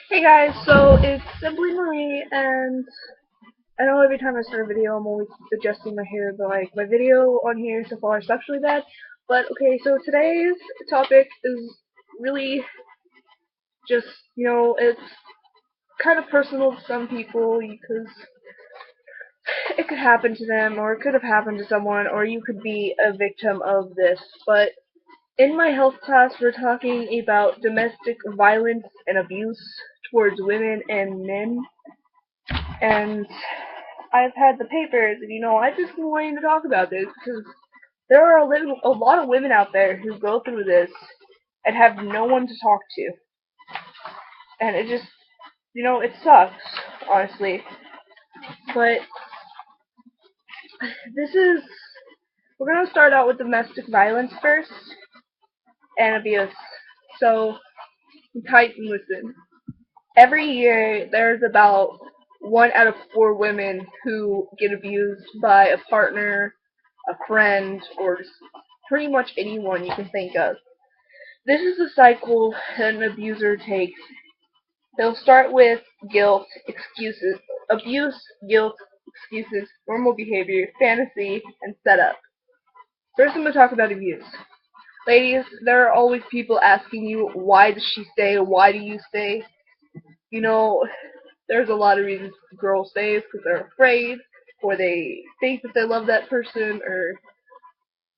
Hey guys, so it's Simply Marie, and I know every time I start a video I'm always adjusting my hair, but like my video on here so far sucks really bad. But okay, so today's topic is really just, it's kind of personal to some people because it could happen to them, or it could have happened to someone, or you could be a victim of this. But in my health class, we're talking about domestic violence and abuse towards women and men. And I've had the papers, and I've just been wanting to talk about this because there are a lot of women out there who go through this and have no one to talk to, and it just, it sucks, honestly. But this is, we're gonna start out with domestic violence first and abuse. So, tight and listen. Every year, there's about 1 out of 4 women who get abused by a partner, a friend, or just pretty much anyone you can think of. This is the cycle that an abuser takes. They'll start with guilt, excuses, abuse, guilt, excuses, normal behavior, fantasy, and setup. First, I'm going to talk about abuse. Ladies, there are always people asking you, why does she stay? Why do you stay? You know, there's a lot of reasons girls stay because they're afraid, or they think that they love that person, or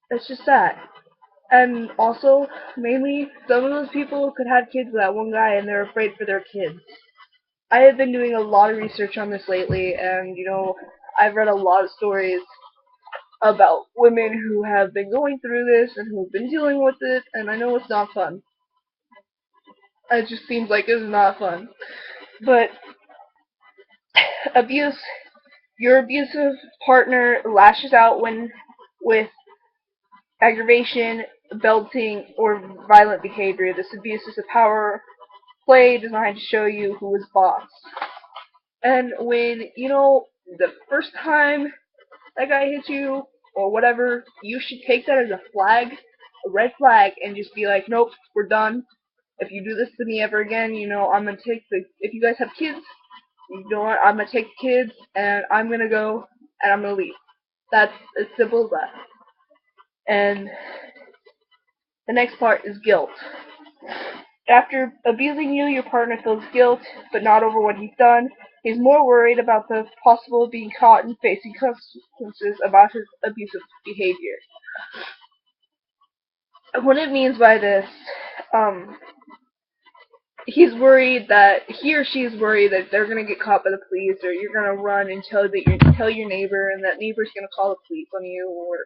it's just that. And also, mainly, some of those people could have kids with that one guy and they're afraid for their kids. I have been doing a lot of research on this lately, and I've read a lot of stories about women who have been going through this and who've been dealing with it, and I know it's not fun. It just seems like it's not fun. But abuse, your abusive partner lashes out when with aggravation, belting, or violent behavior. This abuse is a power play designed to show you who is boss. And when, the first time that guy hits you, or whatever, you should take that as a flag, a red flag, and just be like, nope, we're done. If you do this to me ever again, I'm gonna take if you guys have kids, you know what, I'm gonna take the kids, and I'm gonna go, and I'm gonna leave. That's as simple as that. And the next part is guilt. After abusing you, your partner feels guilt, but not over what he's done. He's more worried about the possible being caught and facing consequences about his abusive behavior. What it means by this, um, he's worried that he or she is worried that they're gonna get caught by the police, or you're gonna run and tell your neighbor, and that neighbor's gonna call the police on you, or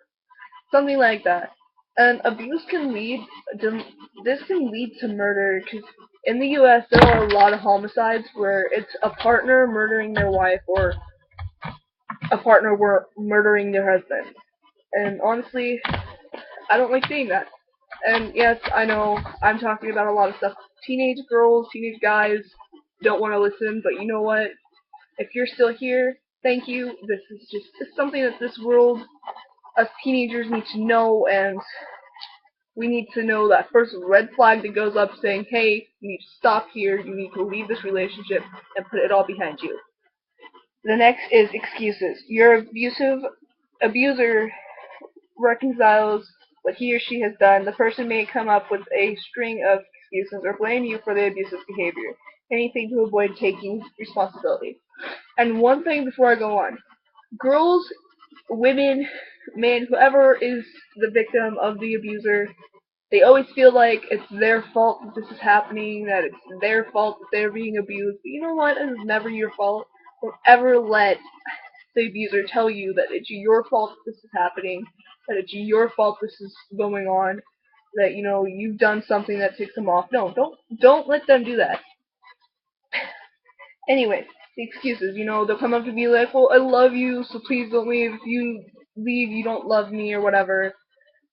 something like that. And abuse can lead to this can lead to murder because in the U.S. there are a lot of homicides where it's a partner murdering their wife or a partner murdering their husband. And honestly, I don't like seeing that. And yes, I know I'm talking about a lot of stuff. Teenage girls, teenage guys don't want to listen, but you know what? If you're still here, thank you. This is just it's something that this world, us teenagers, need to know, and we need to know that first red flag that goes up saying, hey, you need to stop here, you need to leave this relationship, and put it all behind you. The next is excuses. Your abuser reconciles what he or she has done. The person may come up with a string of excuses or blame you for the abusive behavior, anything to avoid taking responsibility. And one thing before I go on. Girls, women, men, whoever is the victim of the abuser, they always feel like it's their fault that this is happening, that it's their fault that they're being abused. But you know what? It is never your fault. Don't ever let the abuser tell you that it's your fault that this is happening, that it's your fault this is going on, that you've done something that ticks them off. No, don't let them do that. Anyways, the excuses. They'll come up to me like, "Well, I love you, so please don't leave. If you leave, you don't love me, or whatever."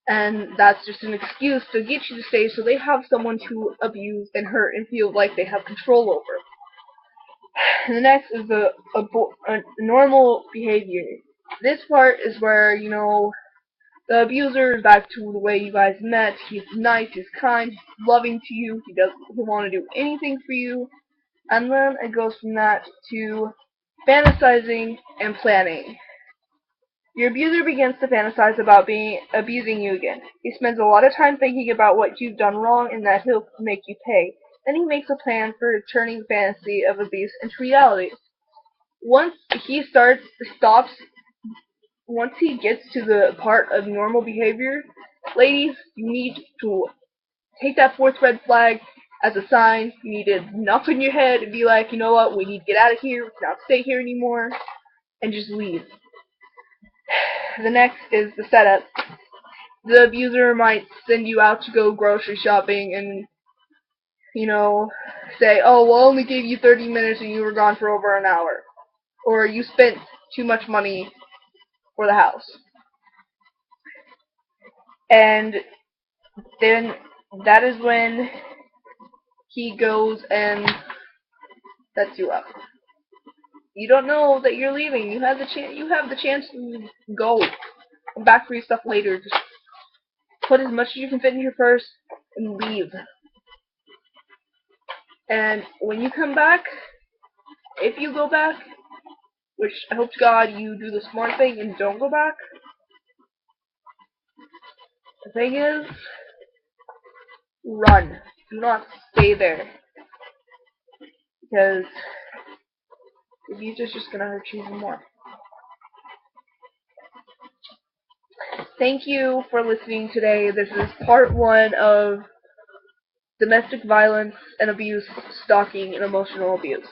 And that's just an excuse to get you to stay so they have someone to abuse and hurt and feel like they have control over. And the next is a normal behavior. This part is where, the abuser is back to the way you guys met. He's nice, he's kind, he's loving to you, he doesn't want to do anything for you. And then it goes from that to fantasizing and planning. Your abuser begins to fantasize about abusing you again. He spends a lot of time thinking about what you've done wrong and that he'll make you pay. Then he makes a plan for turning fantasy of abuse into reality. Once he stops, once he gets to the part of normal behavior, ladies, you need to take that fourth red flag as a sign. You need to knock on your head and be like, you know what, we need to get out of here, we cannot stay here anymore, and just leave. The next is the setup. The abuser might send you out to go grocery shopping and, say, oh, well, I only gave you 30 minutes and you were gone for over an hour. Or you spent too much money for the house. And then that is when he goes and sets you up. You don't know that you're leaving. You have the chance to go. Come back for your stuff later. Just put as much as you can fit in your purse and leave. And when you come back, if you go back, which I hope to God you do the smart thing and don't go back, the thing is, run. Do not stay there. Because the abuser's just going to hurt you even more. Thank you for listening today. This is part 1 of domestic violence and abuse, stalking, and emotional abuse.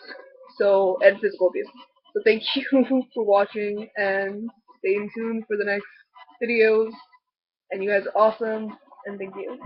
And physical abuse. So thank you for watching, and stay tuned for the next videos. And you guys are awesome, and thank you.